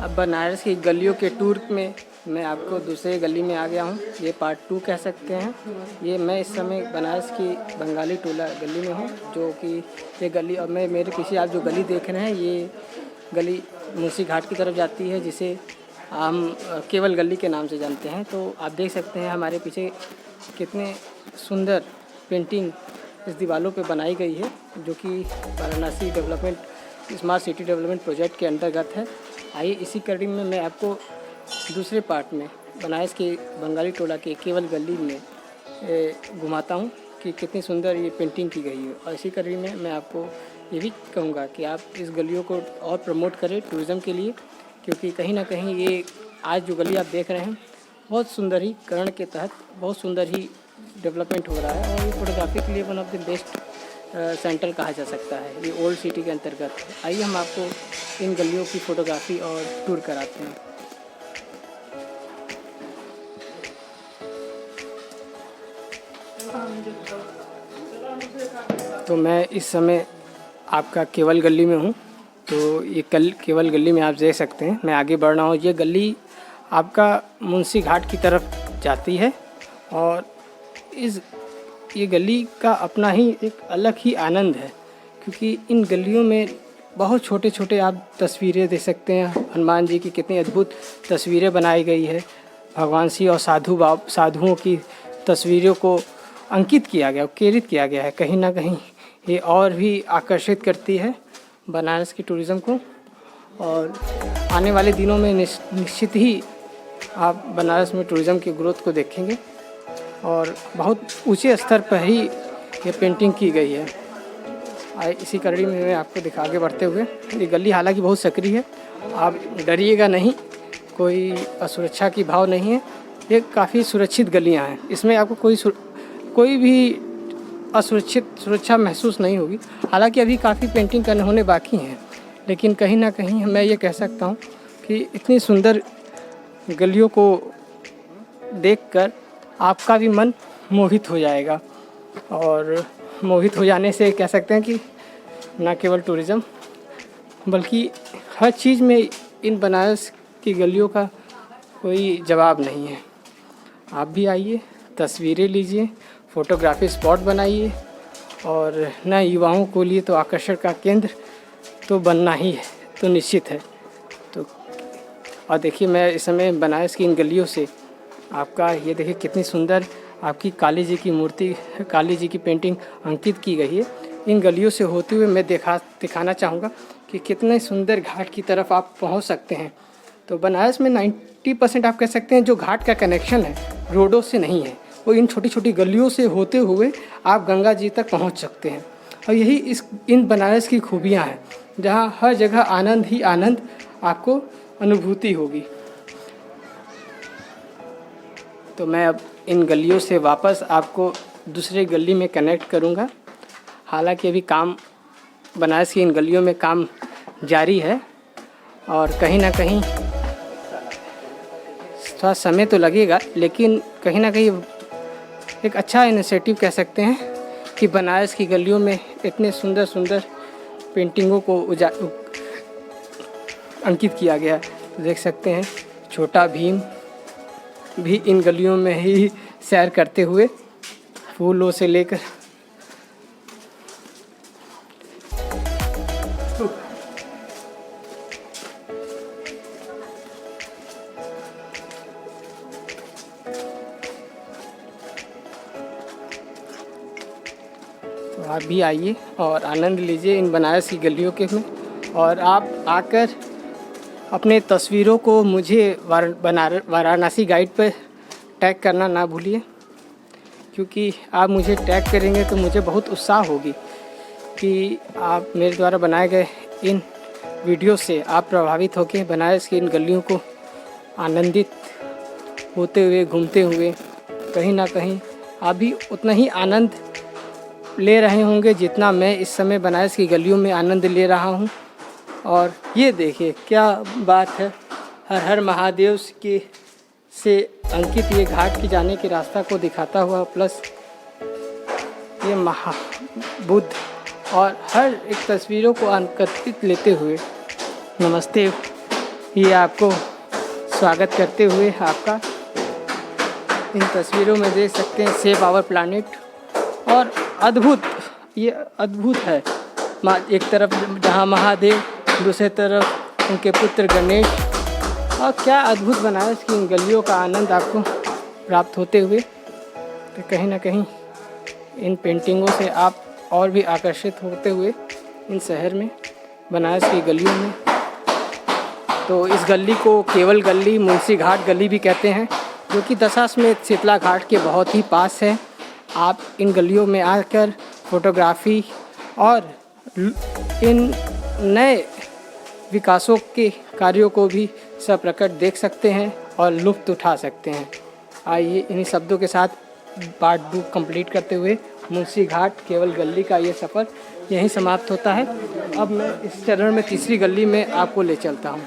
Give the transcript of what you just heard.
अब बनारस की गलियों के टूर में मैं आपको दूसरे गली में आ गया हूँ। ये पार्ट 2 कह सकते हैं। ये मैं इस समय बनारस की बंगाली टोला गली में हूँ, जो कि ये गली, और मैं मेरे पीछे आप जो गली देख रहे हैं ये गली मुंशी घाट की तरफ जाती है, जिसे हम केवल गली के नाम से जानते हैं। तो आप देख सकते हैं हमारे पीछे कितने सुंदर पेंटिंग इस दीवारों पे बनाई गई है, जो कि Varanasi development smart city development project के अंतर्गत है। आइए इसी कड़ी में मैं आपको दूसरे पार्ट में बनारस के बंगाली टोला के केवल गली में घुमाता हूँ कि कितनी सुंदर ये पेंटिंग की गई है। और इसी कड़ी में मैं आपको ये भी कहूँगा कि आप इस गलियों को और प्रमोट करें टूरिज़्म के लिए, क्योंकि कहीं ना कहीं ये आज जो गली आप देख रहे हैं बहुत सुंदरीकरण के तहत बहुत सुंदर ही डेवलपमेंट हो रहा है, और ये फोटोग्राफी के लिए one of the best centre कहा जा सकता है। ये ओल्ड सिटी के अंतर्गत है। आइए हम आपको इन गलियों की फ़ोटोग्राफी और टूर कराते हैं। तो मैं इस समय आपका केवल गली में हूँ। तो ये केवल गली में आप देख सकते हैं मैं आगे बढ़ रहा हूँ। ये गली आपका मुंशी घाट की तरफ जाती है, और ये गली का अपना ही एक अलग ही आनंद है, क्योंकि इन गलियों में बहुत छोटे छोटे आप तस्वीरें देख सकते हैं। हनुमान जी की कितनी अद्भुत तस्वीरें बनाई गई है। भगवान शिव और साधुओं की तस्वीरों को अंकित किया गया, प्रेरित किया गया है। कहीं ना कहीं ये और भी आकर्षित करती है बनारस की टूरिज़्म को, और आने वाले दिनों में निश्चित ही आप बनारस में टूरिज़्म की ग्रोथ को देखेंगे, और बहुत ऊंचे स्तर पर ही ये पेंटिंग की गई है। इसी कड़ी में मैं आपको दिखा आगे बढ़ते हुए, ये गली हालांकि बहुत सक्रिय है, आप डरिएगा नहीं, कोई असुरक्षा की भाव नहीं है। ये काफ़ी सुरक्षित गलियां हैं, इसमें आपको कोई भी सुरक्षा महसूस नहीं होगी। हालांकि अभी काफ़ी पेंटिंग होने बाकी हैं, लेकिन कहीं ना कहीं मैं ये कह सकता हूँ कि इतनी सुंदर गलियों को देखकर आपका भी मन मोहित हो जाएगा। और मोहित हो जाने से कह सकते हैं कि न केवल टूरिज़्म बल्कि हर चीज़ में इन बनारस की गलियों का कोई जवाब नहीं है। आप भी आइए, तस्वीरें लीजिए, फ़ोटोग्राफी स्पॉट बनाइए, और न युवाओं को लिए तो आकर्षण का केंद्र तो बनना ही है, तो निश्चित है। तो और देखिए मैं इस समय बनारस की इन गलियों से आपका ये देखिए कितनी सुंदर आपकी काली जी की मूर्ति, काली जी की पेंटिंग अंकित की गई है। इन गलियों से होते हुए मैं दिखाना चाहूँगा कि कितने सुंदर घाट की तरफ आप पहुँच सकते हैं। तो बनारस में 90% आप कह सकते हैं जो घाट का कनेक्शन है रोडों से नहीं है, वो इन छोटी छोटी गलियों से होते हुए आप गंगा जी तक पहुँच सकते हैं। और यही इन बनारस की खूबियाँ हैं, जहाँ हर जगह आनंद ही आनंद आपको अनुभूति होगी। तो मैं अब इन गलियों से वापस आपको दूसरे गली में कनेक्ट करूँगा। हालांकि अभी काम बनारस की इन गलियों में काम जारी है, और कहीं ना कहीं थोड़ा समय तो लगेगा, लेकिन कहीं ना कहीं एक अच्छा इनिशिएटिव कह सकते हैं कि बनारस की गलियों में इतने सुंदर सुंदर पेंटिंगों को अंकित किया गया। देख सकते हैं छोटा भीम भी इन गलियों में ही सैर करते हुए फूलों से लेकर तो आप भी आइए और आनंद लीजिए इन बनारस की गलियों के में। और आप आकर अपने तस्वीरों को मुझे वाराणसी गाइड पर टैग करना ना भूलिए, क्योंकि आप मुझे टैग करेंगे तो मुझे बहुत उत्साह होगी कि आप मेरे द्वारा बनाए गए इन वीडियो से आप प्रभावित होकर बनारस की इन गलियों को आनंदित होते हुए घूमते हुए कहीं ना कहीं आप भी उतना ही आनंद ले रहे होंगे जितना मैं इस समय बनारस की गलियों में आनंद ले रहा हूँ। और ये देखिए क्या बात है, हर हर महादेव के से अंकित ये घाट की जाने के रास्ता को दिखाता हुआ, प्लस ये बुद्ध और हर एक तस्वीरों को अंकित लेते हुए नमस्ते ये आपको स्वागत करते हुए आपका इन तस्वीरों में देख सकते हैं सेव आवर प्लानिट। और अद्भुत, ये अद्भुत है। एक तरफ जहाँ महादेव, दूसरी तरफ उनके पुत्र गणेश, और क्या अद्भुत बनाया। इसकी इन गलियों का आनंद आपको प्राप्त होते हुए, तो कहीं ना कहीं इन पेंटिंगों से आप और भी आकर्षित होते हुए इन शहर में, बनारस की गलियों में। तो इस गली को केवल गली, मुंशी घाट गली भी कहते हैं, जो कि दशाश्वमेध शीतला घाट के बहुत ही पास है। आप इन गलियों में आकर फोटोग्राफी और इन नए विकासों के कार्यों को भी सप्रकट देख सकते हैं और लुत्फ़ उठा सकते हैं। आइए इन्हीं शब्दों के साथ पार्ट 2 कंप्लीट करते हुए मुंशी घाट केवल गली का ये सफ़र यहीं समाप्त होता है। अब मैं इस चरण में तीसरी गली में आपको ले चलता हूँ।